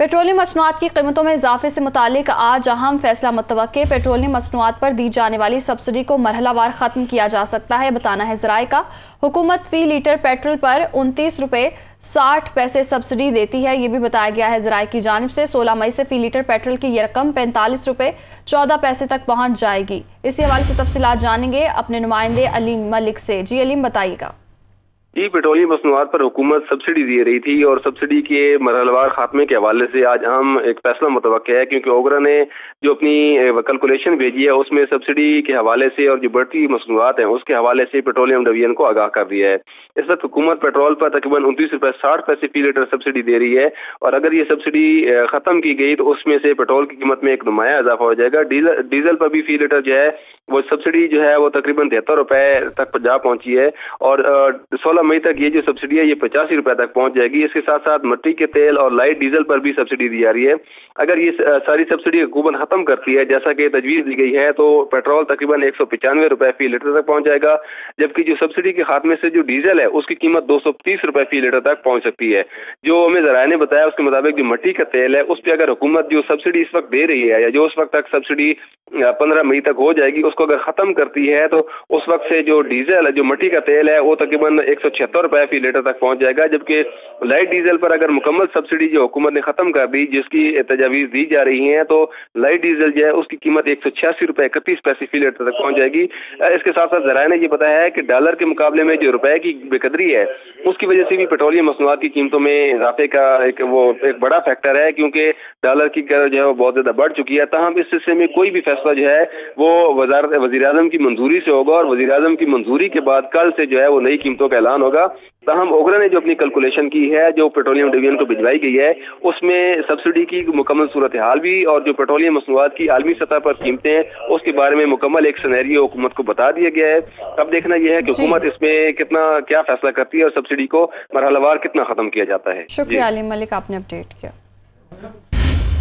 Petroleum मसनूआत की कीमतों में इजाफे से मुतालिक आज अहम फैसला मुतवक्के। पेट्रोलियम मसनूआत पर दी जाने वाली सब्सिडी को मरहलावार ख़त्म किया जा सकता है, बताना है ज़राए का। हुकूमत फ़ी लीटर पेट्रोल पर 29 रुपये 60 पैसे सब्सिडी देती है, ये भी बताया गया है ज़राए की जानिब से। 16 मई से फ़ी लीटर पेट्रोल की ये रकम 45 रुपये 14 पैसे तक पहुँच जाएगी। इसी हवाले से तफसीलात जानेंगे अपने नुमाइंदे अलीम मलिक से। जी अलीम, बताइएगा। जी, पेट्रोलियम मसनूआत पर हुकूमत सब्सिडी दे रही थी और सब्सिडी के मरहलवार खात्मे के हवाले से आज अहम एक फैसला मुतवक्के है, क्योंकि ओगरा ने जो अपनी कैलकुलेशन भेजी है उसमें सब्सिडी के हवाले से और जो बढ़ती मसनूआत हैं उसके हवाले से पेट्रोलियम डिवीजन को आगाह कर दिया है। इस वक्त हुकूमत पेट्रोल पर तकरीबन 29 रुपये 60 पैसे फी लीटर सब्सिडी दे रही है और अगर ये सब्सिडी खत्म की गई तो उसमें से पेट्रोल की कीमत में एक नुमाया इजाफा हो जाएगा। डीजल पर भी फी लीटर जो है वो सब्सिडी जो है वो तकरीबन 73 रुपये तक जा पहुंची है और 16 मई तक ये जो सब्सिडी है ये 85 रुपये तक पहुंच जाएगी। इसके साथ साथ मिट्टी के तेल और लाइट डीजल पर भी सब्सिडी दी जा रही है। अगर ये सारी सब्सिडी हुकूमत खत्म करती है जैसा कि तजवीज़ दी गई है तो पेट्रोल तकरीबन 195 रुपये फी लीटर तक पहुंच जाएगा, जबकि जो सब्सिडी के खात्मे से जो डीजल है उसकी कीमत 230 रुपये फी लीटर तक पहुंच सकती है। जो हमें ज़राए ने बताया उसके मुताबिक जो मिट्टी का तेल है उस पर अगर हुकूमत जो सब्सिडी इस वक्त दे रही है या जो उस वक्त तक सब्सिडी 15 मई तक हो जाएगी उसको अगर खत्म करती है तो उस वक्त से जो डीजल जो मिट्टी का तेल है वो तकरीबन 176 रुपये फी लीटर तक पहुंच जाएगा, जबकि लाइट डीजल पर अगर मुकम्मल सब्सिडी जो हुकूमत ने खत्म कर दी जिसकी तजावीज़ दी जा रही है तो लाइट डीजल जो है उसकी कीमत 186 रुपये 31 पैसे फी लीटर तक पहुंच जाएगी। इसके साथ साथ ज़राए ने ये बताया है कि डॉलर के मुकाबले में जो रुपए की बेकदरी है उसकी वजह से भी पेट्रोलियम मसनूआत की कीमतों में इजाफे का एक बड़ा फैक्टर है, क्योंकि डॉलर की जो है वो बहुत ज्यादा बढ़ चुकी है। तहम इस सिलसिले में कोई भी फैसला जो है वो वज़ीर-ए-आज़म की मंजूरी से होगा और वज़ीर-ए-आज़म की मंजूरी के बाद कल से जो है वो नई कीमतों का ऐलान होगा। तहम ओगरा ने जो अपनी कैलकुलेशन की है जो पेट्रोलियम डिवीजन को भिजवाई गई है उसमें सब्सिडी की मुकम्मल सूरत हाल भी और जो पेट्रोलियम मसनूआत की आलमी सतह पर कीमतें हैं उसके बारे में मुकम्मल एक सिनेरियो हुकूमत को बता दिया गया है। अब देखना यह है कि हुकूमत इसमें क्या फैसला करती है और सब्सिडी को मरहलावार कितना खत्म किया जाता है। शुक्रिया अलीम मलिक, आपने अपडेट किया।